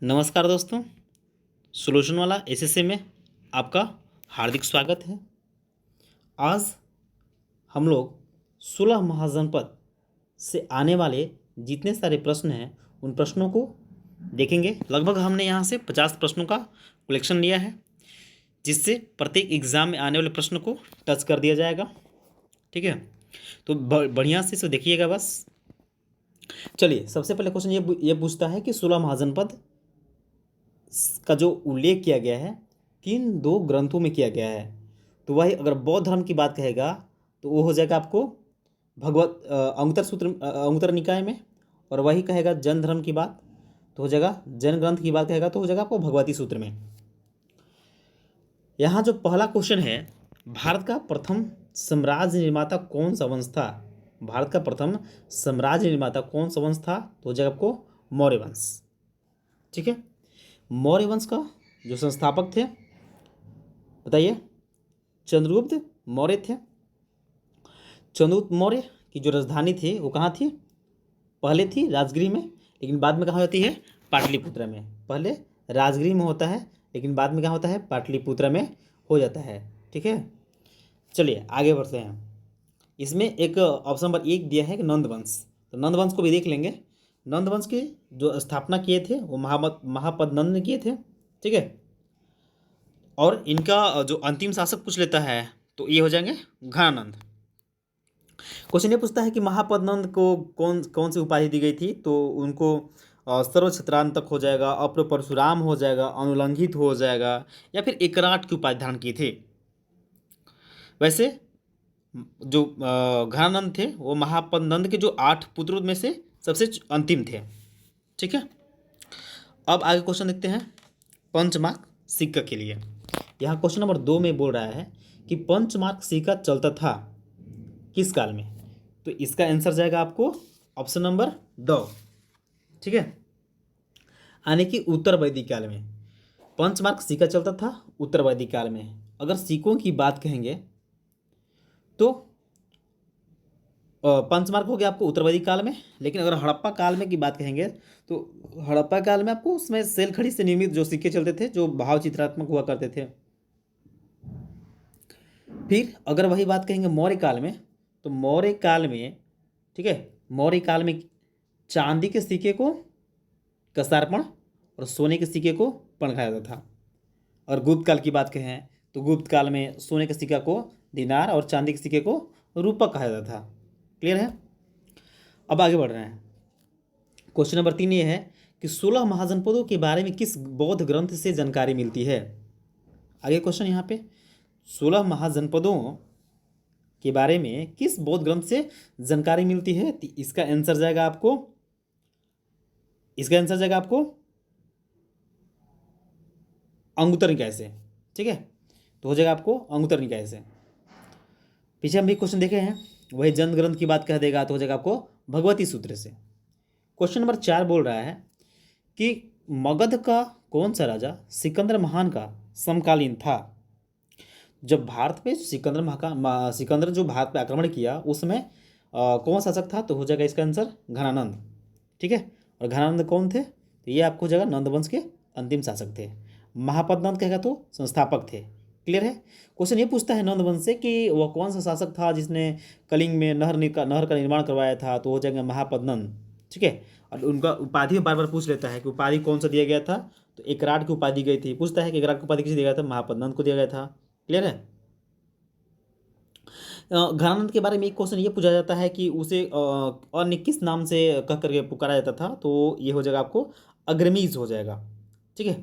नमस्कार दोस्तों, सॉल्यूशन वाला एसएससी में आपका हार्दिक स्वागत है। आज हम लोग 16 महाजनपद से आने वाले जितने सारे प्रश्न हैं उन प्रश्नों को देखेंगे। लगभग हमने यहाँ से 50 प्रश्नों का कलेक्शन लिया है, जिससे प्रत्येक एग्ज़ाम में आने वाले प्रश्न को टच कर दिया जाएगा। ठीक है, तो बढ़िया से इसे देखिएगा बस। चलिए, सबसे पहले क्वेश्चन ये पूछता है कि 16 महाजनपद का जो उल्लेख किया गया है किन दो ग्रंथों में किया गया है। तो वही अगर बौद्ध धर्म की बात कहेगा तो वो हो जाएगा आपको अंगुत्तर निकाय में, और वही कहेगा जैन धर्म की बात तो हो जाएगा, जैन ग्रंथ की बात कहेगा तो हो जाएगा आपको भगवती सूत्र में। यहाँ जो पहला क्वेश्चन है, भारत का प्रथम साम्राज्य निर्माता कौन सा वंश था। भारत का प्रथम साम्राज्य निर्माता कौन सा वंश था, तो हो जाएगा आपको मौर्य वंश। ठीक है, मौर्य वंश का जो संस्थापक थे बताइए, चंद्रगुप्त मौर्य थे। चंद्रगुप्त मौर्य की जो राजधानी थी वो कहाँ थी, पहले थी राजगृह में, लेकिन बाद में कहाँ होती है, पाटलिपुत्र में। पहले राजगृह में होता है, लेकिन बाद में क्या होता है, पाटलिपुत्र में हो जाता है। ठीक है, चलिए आगे बढ़ते हैं। इसमें एक ऑप्शन नंबर 1 दिया है कि नंद वंश, तो नंद वंश को भी देख लेंगे। नंद वंश की जो स्थापना किए थे वो महापद नंद ने किए थे। ठीक है, और इनका जो अंतिम शासक पूछ लेता है तो ये हो जाएंगे घनानंद। क्वेश्चन ये पूछता है कि महापद नंद को कौन कौन सी उपाधि दी गई थी, तो उनको सर्व छत्रांतक हो जाएगा, अप्र परशुराम हो जाएगा, अनुलंघित हो जाएगा, या फिर एकराट की उपाधि धारण की थी। वैसे जो घनानंद थे वो महापद नंद के जो 8 पुत्रों में से सबसे अंतिम थे। ठीक है, अब आगे क्वेश्चन देखते हैं पंचमार्क सिक्का के लिए। यहाँ क्वेश्चन नंबर 2 में बोल रहा है कि पंचमार्क सिक्का चलता था किस काल में, तो इसका आंसर जाएगा आपको ऑप्शन नंबर 2। ठीक है, यानी कि उत्तर वैदिक काल में पंचमार्क सिक्का चलता था। उत्तर वैदिक काल में अगर सिक्कों की बात कहेंगे तो पंचमार्क हो गया आपको उत्तर वैदिक काल में, लेकिन अगर हड़प्पा काल में की बात कहेंगे तो हड़प्पा काल में आपको उसमें सेलखड़ी से निर्मित जो सिक्के चलते थे जो भाव चित्रात्मक हुआ करते थे। फिर अगर वही बात कहेंगे मौर्य काल में, तो मौर्य काल में, ठीक है, मौर्य काल में चांदी के सिक्के को कसारपण और सोने के सिक्के को पण खाया जाता था। और गुप्त काल की बात कहें तो गुप्त काल में सोने के सिक्का को दिनार और चांदी के सिक्के को रूपक कहा जाता था। क्लियर है, अब आगे बढ़ रहे हैं। क्वेश्चन नंबर 3 ये है कि 16 महाजनपदों के बारे में किस बौद्ध ग्रंथ से जानकारी मिलती है। आगे क्वेश्चन यहाँ पे 16 महाजनपदों के बारे में किस बौद्ध ग्रंथ से जानकारी मिलती है, तो इसका आंसर जाएगा आपको, अंगुत्तर निकाय से। ठीक है, तो हो जाएगा आपको अंगुत्तर निकाय से। पीछे हम भी क्वेश्चन देखे हैं, वही जन्म ग्रंथ की बात कह देगा तो हो जाएगा आपको भगवती सूत्र से। क्वेश्चन नंबर 4 बोल रहा है कि मगध का कौन सा राजा सिकंदर महान का समकालीन था। जब भारत पे सिकंदर जो भारत पे आक्रमण किया उस समय कौन शासक था, तो हो जाएगा इसका आंसर घनानंद। ठीक है, और घनानंद कौन थे, तो ये आपको हो जाएगा नंद वंश के अंतिम शासक थे। महापद नंद कहेगा तो संस्थापक थे। क्लियर है, क्वेश्चन ये पूछता है नंद वंश से कि वह कौन सा शासक था जिसने कलिंग में नहर का निर्माण करवाया था, तो हो जाएगा महापद नंद। ठीक है, और उनका उपाधि बार बार पूछ लेता है कि उपाधि कौन सा दिया गया था, तो एकराट की उपाधि गई थी। पूछता है कि एकराट की उपाधि किसे दिया गया था, महापद नंद को दिया गया था। क्लियर है, घनानंद के बारे में एक क्वेश्चन ये पूछा जाता है कि उसे अन्य किस नाम से कह करके पुकारा जाता था, तो ये हो जाएगा आपको अग्रमीज हो जाएगा। ठीक है,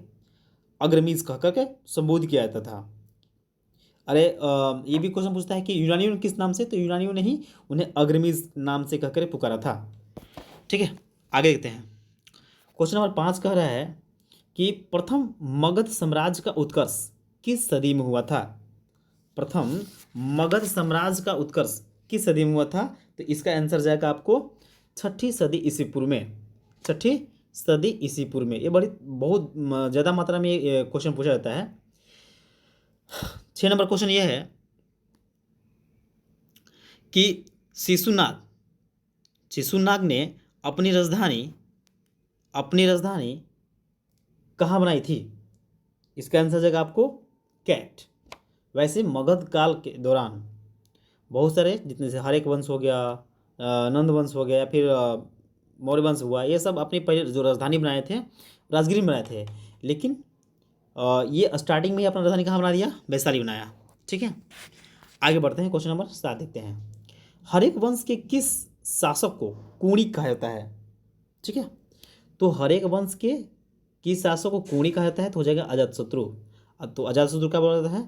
अग्रमीज कह करके संबोधित किया जाता था। अरे ये भी क्वेश्चन पूछता है कि यूनानियों ने किस नाम से, तो यूनानियों ने ही उन्हें अग्रमीज नाम से कहकर पुकारा था। ठीक है, आगे देखते हैं। क्वेश्चन नंबर 5 कह रहा है कि प्रथम मगध साम्राज्य का उत्कर्ष किस सदी में हुआ था। प्रथम मगध साम्राज्य का उत्कर्ष किस सदी में हुआ था, तो इसका आंसर जाएगा आपको 6ठी सदी ईसा पूर्व में। 6ठी सदी ईसा पूर्व में। ये बहुत ज़्यादा मात्रा में क्वेश्चन पूछा जाता है। 6 नंबर क्वेश्चन ये है कि शिशुनाग ने अपनी राजधानी कहाँ बनाई थी? इसका आंसर जाएगा आपको कैट। वैसे मगध काल के दौरान बहुत सारे, जितने से हरेक वंश हो गया, नंद वंश हो गया, या फिर मौर्य वंश हुआ, ये सब अपनी पहले जो राजधानी बनाए थे राजगिरी में बनाए थे। लेकिन ये स्टार्टिंग में ही अपना राजधानी कहाँ बना दिया? वैशाली बनाया। ठीक है, आगे बढ़ते हैं, क्वेश्चन नंबर 7 देखते हैं। हरेक वंश के किस शासक को कुणिक कहा जाता है? ठीक है, तो हरेक वंश के किस शासक को कुणिक कहा जाता है? तो हो जाएगा अजातशत्रु। तो अजातशत्रु का बोला जाता है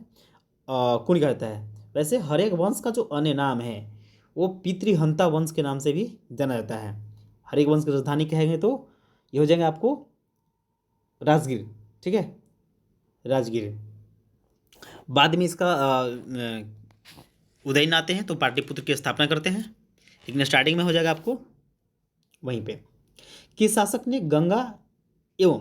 कुणिक कहा जाता है। वैसे हरेक वंश का जो अन्य नाम है वो पितृहंता वंश के नाम से भी जाना जाता है। हरेक वंश की राजधानी कहेंगे तो ये हो जाएंगे आपको राजगीर। ठीक है, राजगीर। बाद में इसका उदयन आते हैं तो पाटलिपुत्र की स्थापना करते हैं, लेकिन स्टार्टिंग में हो जाएगा आपको वहीं पे। किस शासक ने गंगा एवं,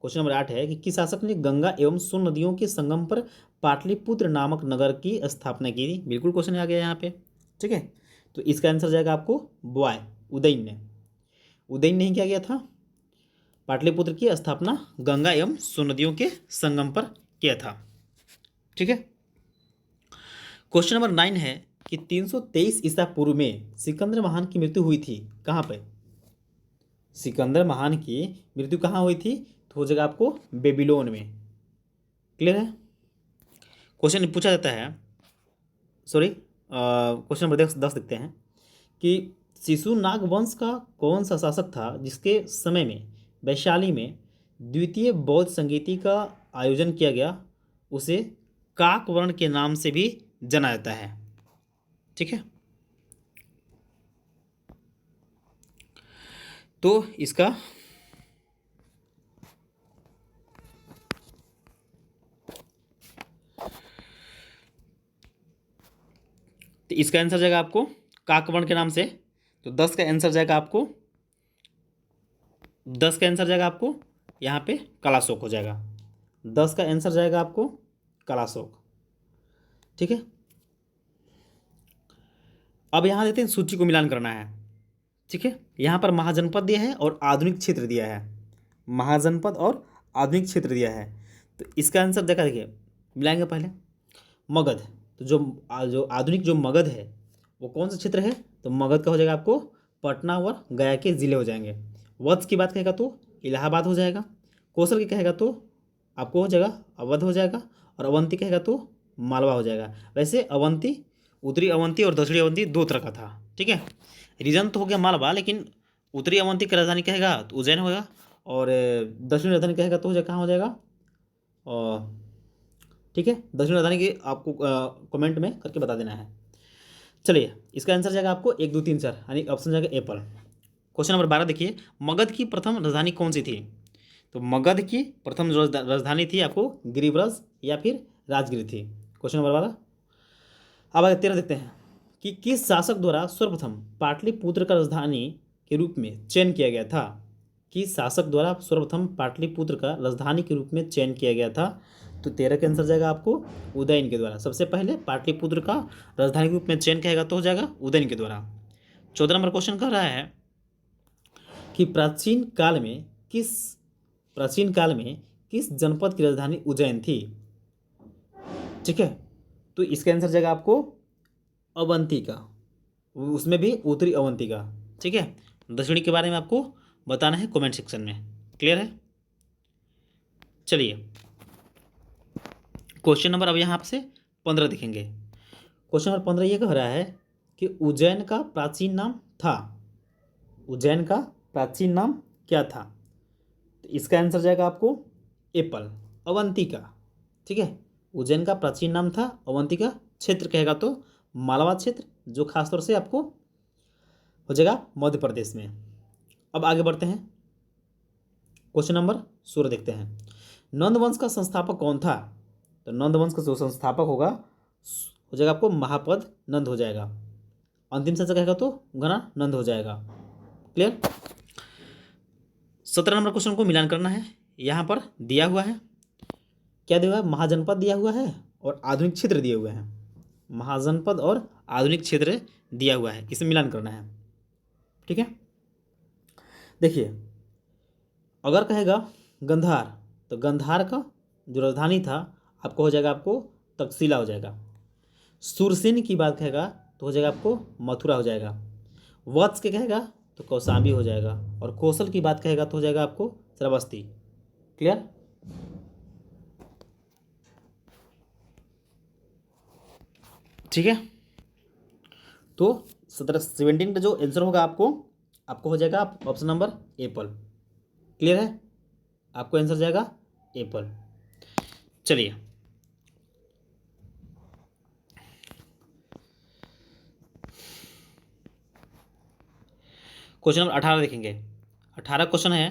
क्वेश्चन नंबर 8 है कि किस शासक ने गंगा एवं सोन नदियों के संगम पर पाटलिपुत्र नामक नगर की स्थापना की थी? बिल्कुल क्वेश्चन आ गया यहाँ पे। ठीक है, तो इसका आंसर जाएगा आपको बॉय, उदयन ने। उदयन नहीं किया गया था, पाटलिपुत्र की स्थापना गंगा एवं सोन नदियों के संगम पर किया था। ठीक है, क्वेश्चन नंबर 9 है कि 323 ईसा पूर्व में सिकंदर महान की मृत्यु हुई थी कहाँ पे? सिकंदर महान की मृत्यु कहाँ हुई थी? तो हो जाएगा आपको बेबीलोन में। क्लियर है? क्वेश्चन पूछा जाता है, सॉरी, क्वेश्चन नंबर 10 देखते हैं कि शिशुनाग वंश का कौन सा शासक था जिसके समय में वैशाली में द्वितीय बौद्ध संगीति का आयोजन किया गया? उसे काकवर्ण के नाम से भी जाना जाता है। ठीक है, तो इसका आंसर जाएगा आपको काकवर्ण के नाम से। तो 10 का आंसर जाएगा आपको, 10 का आंसर जाएगा आपको यहाँ पे कलाशोक हो जाएगा। 10 का आंसर जाएगा आपको कलाशोक। ठीक है, अब यहाँ देते हैं सूची को मिलान करना है। ठीक है, यहाँ पर महाजनपद दिया है और आधुनिक क्षेत्र दिया है, महाजनपद और आधुनिक क्षेत्र दिया है। तो इसका आंसर देखिए, मिलाएंगे पहले। मगध, तो जो आधुनिक जो मगध है वो कौन सा क्षेत्र है? तो मगध का हो जाएगा आपको पटना और गया के ज़िले हो जाएंगे। वत्स की बात कहेगा तो इलाहाबाद हो जाएगा। कौशल की कहेगा तो आपको हो जाएगा अवध हो जाएगा। और अवंती कहेगा तो मालवा हो जाएगा। वैसे अवंती, उत्तरी अवंती और दक्षिणी अवंती दो तरह का था। ठीक है, रीजन तो हो गया मालवा, लेकिन उत्तरी अवंती की राजधानी कहेगा तो उज्जैन होगा, और दक्षिणी राजधानी कहेगा तो हो जाएगा, कहाँ हो जाएगा? और ठीक है, दक्षिणी राजधानी की आपको कमेंट में करके बता देना है। चलिए, इसका आंसर जाएगा आपको 1 2 3 4, यानी ऑप्शन जाएगा एप्पल। क्वेश्चन नंबर 12 देखिए, मगध की प्रथम राजधानी कौन सी थी? तो मगध की प्रथम जो राजधानी थी आपको गिरिव्रज या फिर राजगिरी थी। Question number 12। अब आगे 13 देखते हैं कि किस शासक द्वारा सर्वप्रथम पाटलिपुत्र का राजधानी के रूप में चयन किया गया था? किस शासक द्वारा सर्वप्रथम पाटलिपुत्र का राजधानी के रूप में चयन किया गया था? तो 13 का आंसर जाएगा आपको उदयन के द्वारा। सबसे पहले पाटलिपुत्र का राजधानी के रूप में चयन कहेगा तो हो जाएगा उदयन के द्वारा। 14 नंबर क्वेश्चन कह रहा है कि प्राचीन काल में किस जनपद की राजधानी उज्जैन थी? ठीक है, तो इसका आंसर जाएगा आपको अवंती का, उसमें भी उत्तरी अवंती का। ठीक है, दक्षिणी के बारे में आपको बताना है कमेंट सेक्शन में। क्लियर है? चलिए, क्वेश्चन नंबर अब यहाँ से 15 देखेंगे। क्वेश्चन नंबर 15 ये कह रहा है कि उज्जैन का प्राचीन नाम था, उज्जैन का प्राचीन नाम क्या था? तो इसका आंसर जाएगा आपको एप्पल, अवंतिका। ठीक है, उज्जैन का प्राचीन नाम था अवंतिका। क्षेत्र कहेगा तो मालवा क्षेत्र, जो खासतौर से आपको हो जाएगा मध्य प्रदेश में। अब आगे बढ़ते हैं, क्वेश्चन नंबर 16 देखते हैं। नंद वंश का संस्थापक कौन था? तो नंद वंश का जो संस्थापक होगा हो जाएगा आपको महापद नंद हो जाएगा। अंतिम संख्या कहेगा तो घना नंद हो जाएगा। क्लियर? 17 नंबर क्वेश्चन को मिलान करना है। यहाँ पर दिया हुआ है, क्या दिया हुआ है? महाजनपद दिया हुआ है और आधुनिक क्षेत्र दिए हुए हैं। महाजनपद और आधुनिक क्षेत्र दिया हुआ है, इसे मिलान करना है। ठीक है, देखिए, अगर कहेगा गंधार तो गांधार का जो राजधानी था आपको हो जाएगा आपको तक्षशिला हो जाएगा। सुरसेन की बात कहेगा तो हो जाएगा आपको मथुरा हो जाएगा। वत्स के कहेगा तो कौशाम्बी हो जाएगा। और कौशल की बात कहेगा तो हो जाएगा आपको श्रावस्ती। क्लियर? ठीक है, तो 17 का जो आंसर होगा आपको आपको हो जाएगा ऑप्शन नंबर एप्पल। क्लियर है? आपको आंसर जाएगा एप्पल। चलिए क्वेश्चन नंबर 18 देखेंगे। 18 क्वेश्चन है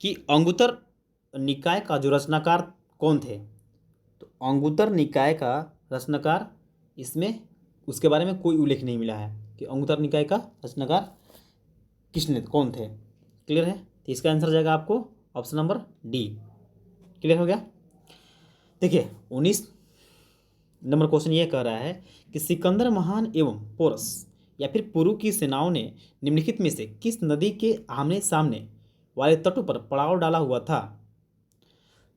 कि अंगुत्तर निकाय का जो रचनाकार कौन थे। तो अंगुत्तर निकाय का रचनाकार, इसमें उसके बारे में कोई उल्लेख नहीं मिला है कि अंगुत्तर निकाय का रचनाकार किसने कौन थे। क्लियर है? तो इसका आंसर जाएगा आपको ऑप्शन नंबर डी। क्लियर हो गया? देखिए 19 नंबर क्वेश्चन ये कह रहा है कि सिकंदर महान एवं पोरस या फिर पुरु की सेनाओं ने निम्नलिखित में से किस नदी के आमने सामने वाले तटों पर पड़ाव डाला हुआ था।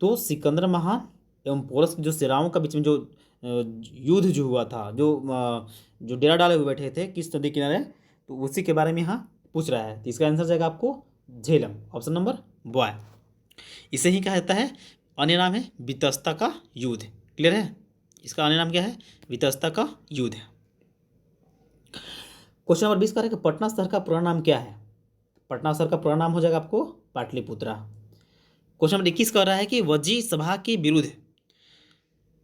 तो सिकंदर महान एवं पोरस की जो सेनाओं का बीच में जो युद्ध जो हुआ था, जो डेरा डाले हुए बैठे थे किस नदी किनारे, तो उसी के बारे में यहाँ पूछ रहा है। तो इसका आंसर जाएगा आपको झेलम, ऑप्शन नंबर बॉय। इसे ही कहा जाता है, अन्य नाम है वितस्ता का युद्ध। क्लियर है? इसका अन्य नाम क्या है? वितस्ता का युद्ध है। क्वेश्चन नंबर 20 का है कि पटना शहर का पूरा नाम क्या है। पटना शहर का पूरा नाम हो जाएगा आपको पाटलिपुत्रा। क्वेश्चन नंबर 21 कह रहा है कि वजी सभा के विरुद्ध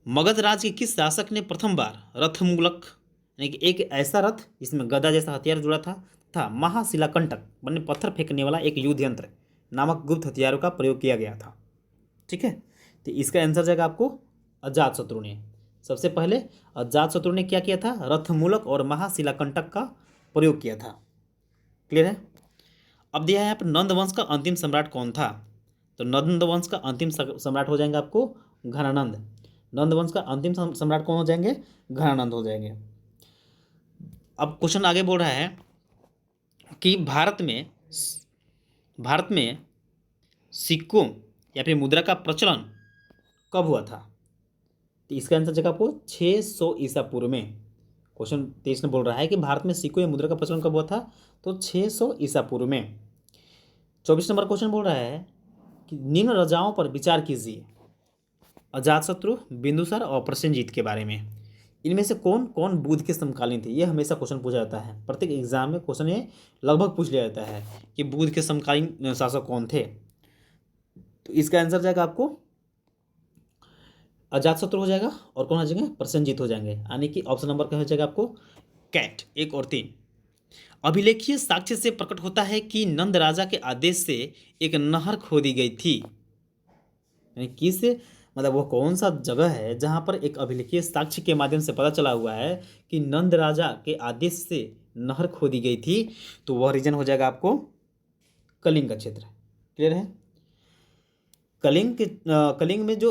मगध राज्य के किस शासक ने प्रथम बार रथ मूलक, यानी कि एक ऐसा रथ जिसमें गदा जैसा हथियार जुड़ा था महाशिलाकंटक बने पत्थर फेंकने वाला एक युद्ध यंत्र नामक गुप्त हथियारों का प्रयोग किया गया था। ठीक है, तो इसका आंसर जाएगा आपको अजातशत्रु ने। सबसे पहले अजातशत्रु ने क्या किया था? रथमूलक और महाशिलाकंटक का प्रयोग किया था। क्लियर है? अब दिया है यहाँ पर नंद वंश का अंतिम सम्राट कौन था। तो नंद वंश का अंतिम सम्राट हो जाएंगे आपको घनानंद। नंद वंश का अंतिम सम्राट कौन हो जाएंगे? घनानंद हो जाएंगे। अब क्वेश्चन आगे बोल रहा है कि भारत में सिक्कों या फिर मुद्रा का प्रचलन कब हुआ था। तो इसका आंसर जगह आपको 600 ईसा पूर्व में। क्वेश्चन 23 में बोल रहा है कि भारत में सिक्कों या मुद्रा का प्रचलन कब हुआ था, तो 600 ईसा पूर्व में। 24 नंबर क्वेश्चन बोल रहा है कि निम्न राजाओं पर विचार कीजिए, अजातशत्रु, बिंदुसार और प्रसेनजीत के बारे में। इनमें से कौन कौन बुद्ध के समकालीन थे। ये हमेशा क्वेश्चन पूछा जाता है, प्रत्येक एग्जाम में क्वेश्चन ये लगभग पूछ लिया जाता है कि बुद्ध के समकालीन शासक कौन थे। तो इसका आंसर जाएगा आपको अजातशत्रु हो जाएगा, और कौन हो जाएंगे? प्रसेनजीत हो जाएंगे। यानी कि ऑप्शन नंबर क्या हो जाएगा आपको? कैट 1 और 3। अभिलेखीय साक्ष्य से प्रकट होता है कि नंद राजा के आदेश से एक नहर खोदी गई थी। यानी किस मतलब वो कौन सा जगह है जहाँ पर एक अभिलेखीय साक्ष्य के माध्यम से पता चला हुआ है कि नंद राजा के आदेश से नहर खोदी गई थी। तो वह रीजन हो जाएगा आपको कलिंग का क्षेत्र। क्लियर है? कलिंग में जो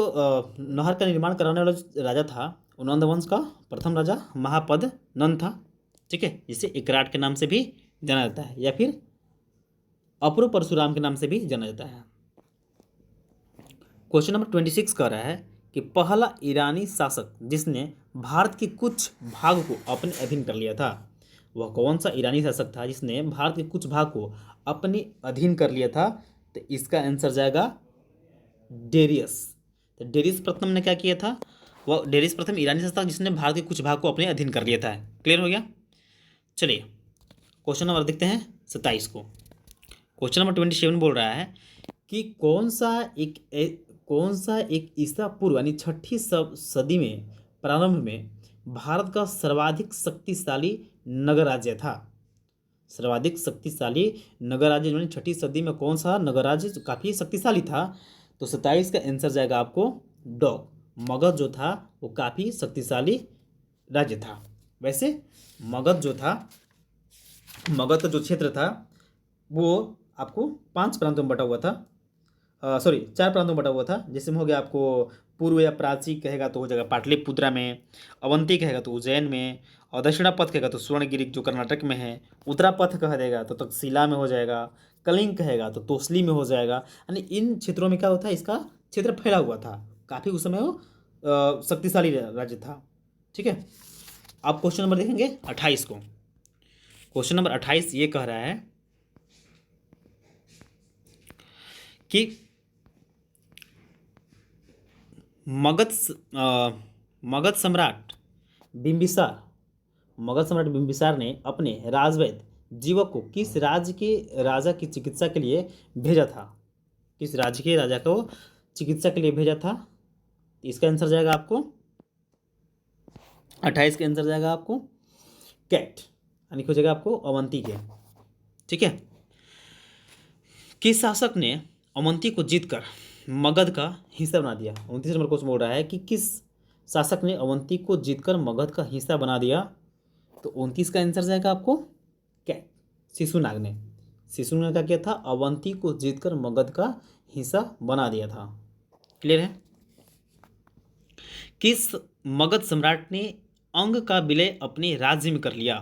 नहर का निर्माण कराने वाला जो राजा था वो नंद वंश का प्रथम राजा महापद नंद था। ठीक है, जिसे इकराट के नाम से भी जाना जाता है या फिर अपूर्व परशुराम के नाम से भी जाना जाता है। क्वेश्चन नंबर 26 कह रहा है कि पहला ईरानी शासक जिसने भारत के कुछ भाग को अपने अधीन कर लिया था, वह कौन सा ईरानी शासक था जिसने भारत के कुछ भाग को अपने अधीन कर लिया था। तो इसका आंसर जाएगा डेरियस। तो डेरियस प्रथम ने क्या किया था? वह डेरियस प्रथम ईरानी शासक जिसने भारत के कुछ भाग को अपने अधीन कर लिया था। क्लियर हो गया? चलिए क्वेश्चन नंबर देखते हैं 27 को। क्वेश्चन नंबर 27 बोल रहा है कि कौन सा एक ईसा पूर्व यानी 6ठी सदी में प्रारंभ में भारत का सर्वाधिक शक्तिशाली नगर राज्य था। सर्वाधिक शक्तिशाली नगर राज्य यानी 6ठी सदी में कौन सा नगर राज्य काफ़ी शक्तिशाली था। तो 27 का आंसर जाएगा आपको डॉग। मगध जो था वो काफ़ी शक्तिशाली राज्य था। वैसे मगध का जो क्षेत्र था वो आपको 5 प्रांतों में बटा हुआ था, 4 प्रांतों में बटा हुआ था। जैसे में हो गया आपको पूर्व या प्राची कहेगा तो हो जाएगा पाटलिपुत्रा में, अवंती कहेगा तो उज्जैन में, और दक्षिणा पथ कहेगा तो स्वर्णगिरी जो कर्नाटक में है, उत्तरा पथ कह देगा तो तक्षशिला में हो जाएगा, कलिंग कहेगा तो तोसली में हो जाएगा। यानी इन क्षेत्रों में क्या होता है, इसका क्षेत्र फैला हुआ था, काफ़ी उस समय वो शक्तिशाली राज्य था। ठीक है, आप क्वेश्चन नंबर देखेंगे 28 को। क्वेश्चन नंबर 28 ये कह रहा है कि मगध सम्राट बिंबिसार मगध सम्राट बिंबिसार ने अपने राजवैद जीवक को किस राज्य के राजा की चिकित्सा के लिए भेजा था? किस राज्य के राजा को चिकित्सा के लिए भेजा था? इसका आंसर जाएगा आपको 28 का आंसर जाएगा आपको कैट, यानी हो जाएगा आपको अवंती के। ठीक है, किस शासक ने अवंती को जीतकर मगध का हिस्सा बना दिया? 29 नंबर क्वेश्चन बोल रहा है कि किस शासक ने अवंती को जीतकर मगध का हिस्सा बना दिया? तो 29 का आंसर जाएगा आपको क्या? शिशुनाग ने। शिशुनाग ने क्या किया था? अवंती को जीतकर मगध का हिस्सा बना दिया था। क्लियर है? किस मगध सम्राट ने अंग का विलय अपने राज्य में कर लिया?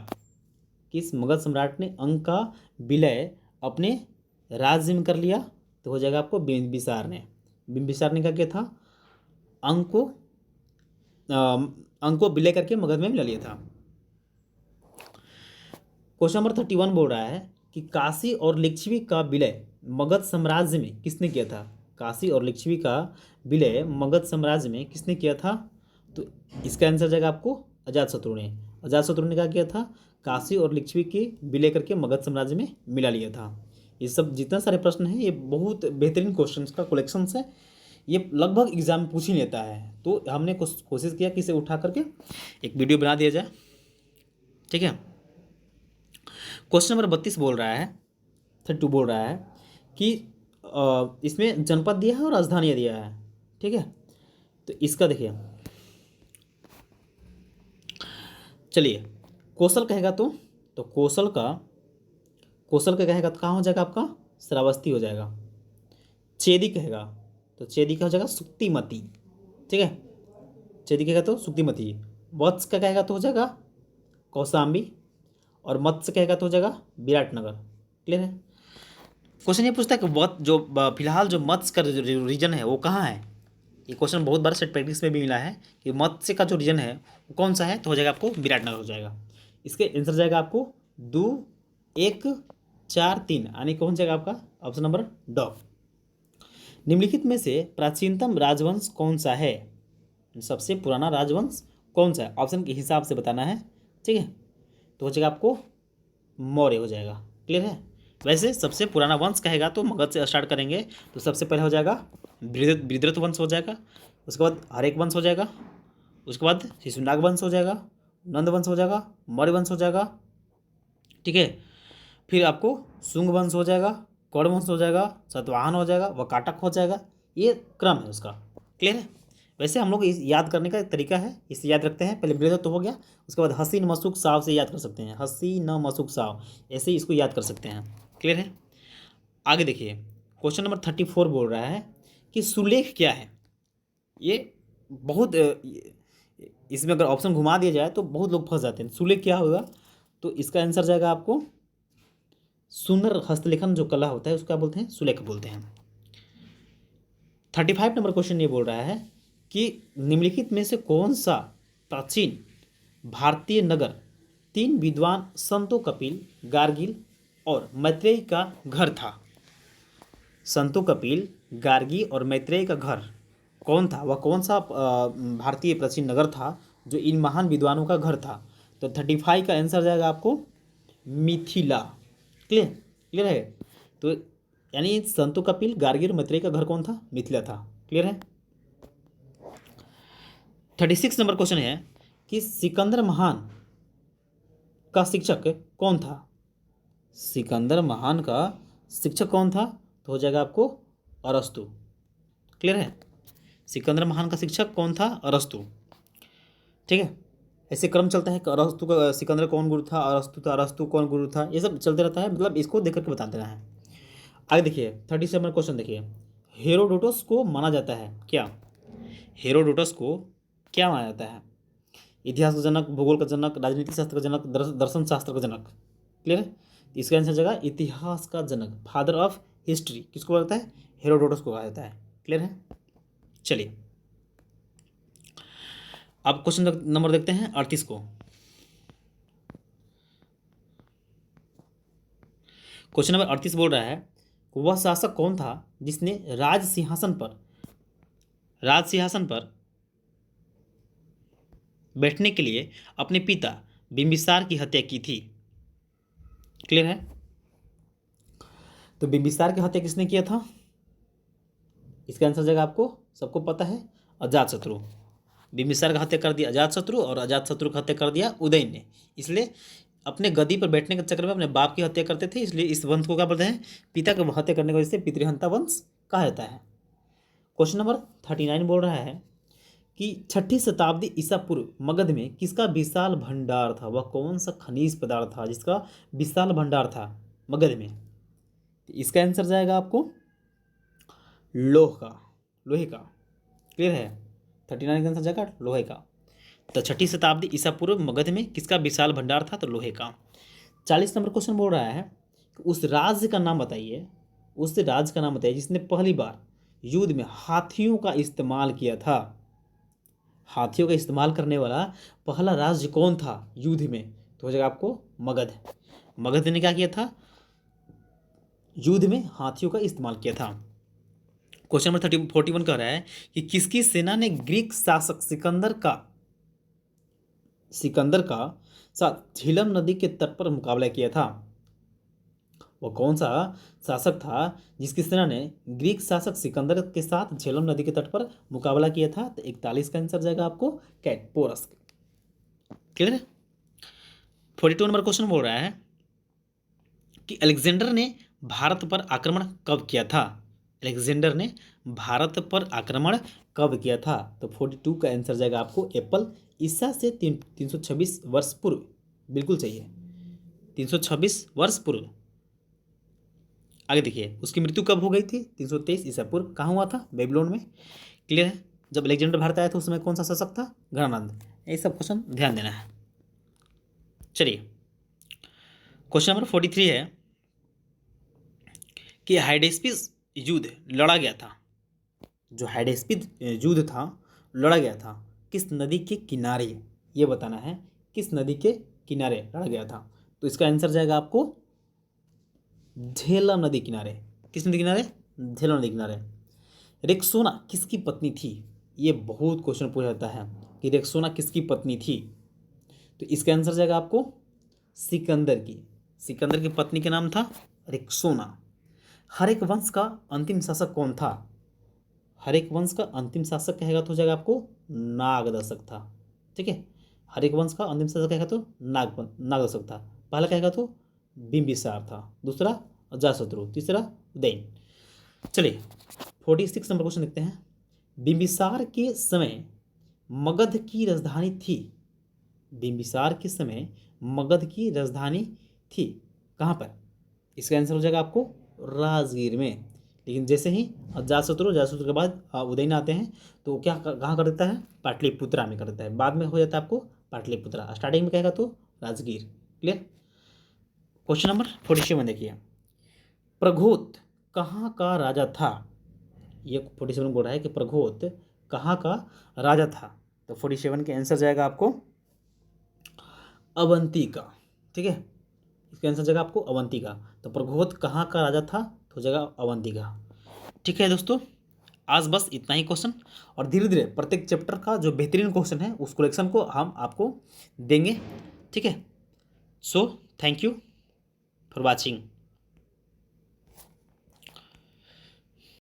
किस मगध सम्राट ने अंग का विलय अपने राज्य में कर लिया? तो हो जाएगा आपको बिंबिसार ने। बिंबिसार ने क्या किया था? अंग को विलय करके मगध में मिला लिया था। क्वेश्चन नंबर 31 बोल रहा है कि काशी और लिच्छवी का विलय मगध साम्राज्य में किसने किया था? काशी और लिच्छवी का विलय मगध साम्राज्य में किसने किया था? तो इसका आंसर जाएगा आपको अजातशत्रु ने। अजातशत्रु ने क्या किया था? काशी और लिच्छवी के विलय करके मगध साम्राज्य में मिला लिया था। ये सब जितना सारे प्रश्न हैं ये बहुत बेहतरीन क्वेश्चन का कलेक्शन है, ये लगभग एग्जाम में पूछ ही लेता है। तो हमने कोशिश किया कि इसे उठा करके एक वीडियो बना दिया जाए। ठीक है, क्वेश्चन नंबर 32 बोल रहा है, 32 बोल रहा है कि इसमें जनपद दिया है और राजधानी दिया है। ठीक है, तो इसका देखिए, चलिए कौशल कहेगा तो कौशल का कहेगा तो कहाँ हो जाएगा आपका? श्रावस्ती हो जाएगा। चेदी कहेगा तो चेदी का हो जाएगा सुक्तिमती। ठीक है, चेदी कहेगा तो सुक्तिमती। वत्स का कहेगा तो हो जाएगा कौशाम्बी, और मत्स्य कहेगा तो हो जाएगा विराटनगर। क्लियर है? क्वेश्चन ये पूछता है कि वत जो फिलहाल जो मत्स्य का जो रीजन है वो कहाँ है? ये क्वेश्चन बहुत बार सेट प्रैक्टिस में भी मिला है कि मत्स्य का जो रीजन है वो कौन सा है? तो हो जाएगा आपको विराटनगर हो जाएगा। इसके आंसर जाएगा आपको 2, 1, 4, 3, यानी कौन जाएगा आपका? ऑप्शन नंबर ड। निम्नलिखित में से प्राचीनतम राजवंश कौन सा है? सबसे पुराना राजवंश कौन सा है? ऑप्शन के हिसाब से बताना है। ठीक है, तो हो जाएगा आपको मौर्य हो जाएगा। क्लियर है? वैसे सबसे पुराना वंश कहेगा तो मगध से स्टार्ट करेंगे तो सबसे पहले हो जाएगा बृहद्रथ वंश हो जाएगा, उसके बाद हरेक वंश हो जाएगा, उसके बाद शिशुनाग वंश हो जाएगा, नंद वंश हो जाएगा, मौर्य वंश हो जाएगा। ठीक है, फिर आपको शुंग वंश हो जाएगा, कौड़ वंश हो जाएगा, सतवाहन हो जाएगा, वकाटक हो जाएगा। ये क्रम है उसका। क्लियर है? वैसे हम लोग इस याद करने का एक तरीका है, इसे याद रखते हैं। पहले बृहद्रथ तो हो गया, उसके बाद हसी न मसुक साव से याद कर सकते हैं, हसी न मसुक साव, ऐसे ही इसको याद कर सकते हैं। क्लियर है? आगे देखिए, क्वेश्चन नंबर 34 बोल रहा है कि सुलेख क्या है? ये बहुत इसमें अगर ऑप्शन घुमा दिया जाए तो बहुत लोग फंस जाते हैं। सुलेख क्या होगा? तो इसका आंसर जाएगा आपको सुंदर हस्तलेखन जो कला होता है उसका बोलते हैं सुलेख बोलते हैं। 35 नंबर क्वेश्चन ये बोल रहा है कि निम्नलिखित में से कौन सा प्राचीन भारतीय नगर 3 विद्वान संतों कपिल, गार्गिल और मैत्रेयी का घर था? संतों कपिल, गार्गी और मैत्रेयी का घर कौन था? वह कौन सा भारतीय प्राचीन नगर था जो इन महान विद्वानों का घर था? तो 35 का आंसर जाएगा आपको मिथिला। क्लियर? क्लियर है? तो यानी संतों कपिल, गार्गी और मैत्रेयी का घर कौन था? मिथिला था। क्लियर है? 36 नंबर क्वेश्चन है कि सिकंदर महान का शिक्षक कौन था? सिकंदर महान का शिक्षक कौन था? तो हो जाएगा आपको अरस्तु। क्लियर है? सिकंदर महान का शिक्षक कौन था? अरस्तु। ठीक है, ऐसे क्रम चलता है कि अरस्तु का सिकंदर कौन गुरु था, अरस्तु था, अरस्तु कौन गुरु था, ये सब चलते रहता है। मतलब इसको देख करके बता देना है। आगे देखिए 37 क्वेश्चन देखिए, हेरोडोटस को माना जाता है क्या? हेरोडोटस को क्या माना जाता है? इतिहास का जनक, भूगोल का जनक, राजनीति शास्त्र का जनक, दर्शन शास्त्र का जनक। क्लियर है? इसका आंसर जगह इतिहास का जनक, फादर ऑफ हिस्ट्री किसको कहता है? हेरोडोटस को कहा जाता है। क्लियर है? चलिए अब क्वेश्चन नंबर देखते हैं 38 को। क्वेश्चन नंबर 38 बोल रहा है वह शासक कौन था जिसने राज सिंहासन पर बैठने के लिए अपने पिता बिंबिसार की हत्या की थी। क्लियर है? तो बिंबिसार की हत्या किसने किया था? इसका आंसर जगह आपको सबको पता है, अजातशत्रु। बिंबिसार का हत्या कर दिया अजातशत्रु और अजातशत्रु का हत्या कर दिया उदयन ने। इसलिए अपने गद्दी पर बैठने के चक्कर में अपने बाप की हत्या करते थे, इसलिए इस वंश को क्या बोलते हैं? पिता की हत्या करने की वजह से पितृहंता वंश कहा जाता है। क्वेश्चन नंबर 39 बोल रहा है कि 6ठी शताब्दी ईसा पूर्व मगध में किसका विशाल भंडार था? वह कौन सा खनिज पदार्थ था जिसका विशाल भंडार था मगध में? इसका आंसर जाएगा आपको लोहे का। क्लियर है? 39 का आंसर जाएगा लोहे का। तो 6ठी शताब्दी ईसा पूर्व मगध में किसका विशाल भंडार था? तो लोहे का। 40 नंबर क्वेश्चन बोल रहा है कि उस राज्य का नाम बताइए जिसने पहली बार युद्ध में हाथियों का इस्तेमाल किया था। हाथियों का इस्तेमाल करने वाला पहला राज्य कौन था युद्ध में? तो हो जाएगा आपको मगध। मगध ने क्या किया था? युद्ध में हाथियों का इस्तेमाल किया था। क्वेश्चन नंबर 41 कह रहा है कि किसकी सेना ने ग्रीक शासक सिकंदर का साथ झेलम नदी के तट पर मुकाबला किया था? वह कौन सा शासक था जिसकी सेना ने ग्रीक शासक सिकंदर के साथ झेलम नदी के तट पर मुकाबला किया था? तो 41 का आंसर जाएगा आपको कैटपोरस। क्लियर है? 42 नंबर क्वेश्चन बोल रहा है कि अलेक्जेंडर ने भारत पर आक्रमण कब किया था? अलेक्जेंडर ने भारत पर आक्रमण कब किया था? तो 42 का आंसर जाएगा आपको एप्पल ईसा से 326 वर्ष पूर्व। बिल्कुल सही है, 326 वर्ष पूर्व। आगे देखिए उसकी मृत्यु कब हो गई थी? 323 ईसा पूर्व। कहाँ हुआ था? बेबीलोन में। क्लियर है? जब अलेक्जेंडर भारत आया था उस समय कौन सा शासक था? गणानंद। ये सब क्वेश्चन ध्यान देना है। चलिए क्वेश्चन नंबर 43 है कि हाइडेस्पिस युद्ध लड़ा गया था। जो हाइडेस्पिस युद्ध था लड़ा गया था किस नदी के किनारे? ये बताना है किस नदी के किनारे लड़ा गया था। तो इसका आंसर जाएगा आपको झेलम नदी किनारे। किस नदी किनारे? झेलम नदी किनारे। रेक्सोना किसकी पत्नी थी? ये बहुत क्वेश्चन पूछा जाता है कि रेक्सोना किसकी पत्नी थी। तो इसका आंसर जाएगा आपको सिकंदर की पत्नी का नाम था रेक्सोना। हरेक वंश का अंतिम शासक कौन था? हरेक वंश का अंतिम शासक कहेगा तो हो जाएगा आपको नागदशक था। ठीक है? हरेक वंश का अंतिम शासक कहेगा तो नागदशक था। पहला कहेगा तो बिंबिसार था, दूसरा अजातशत्रु, तीसरा उदयन। चलिए 46 नंबर क्वेश्चन देखते हैं। बिंबिसार के समय मगध की राजधानी थी। बिंबिसार के समय मगध की राजधानी थी कहाँ पर? इसका आंसर हो जाएगा आपको राजगीर में। लेकिन जैसे ही अजातशत्रु के बाद उदयन आते हैं तो क्या कहाँ कर देता है? पाटलिपुत्रा में कर देता है। बाद में हो जाता है आपको पाटलिपुत्रा। स्टार्टिंग में कहेगा तो राजगीर। क्लियर? क्वेश्चन नंबर 47 देखिए। प्रघोत कहाँ का राजा था? ये 47 बोल रहा है कि प्रघोत कहाँ का राजा था। तो 47 के आंसर जाएगा आपको अवंतिका। ठीक है? इसका आंसर जाएगा आपको अवंतिका। तो प्रघोत कहाँ का राजा था? तो जगह अवंतिका। ठीक है दोस्तों, आज बस इतना ही क्वेश्चन, और धीरे धीरे प्रत्येक चैप्टर का जो बेहतरीन क्वेश्चन है उस कलेक्शन को हम आपको देंगे। ठीक है? So thank you for watching.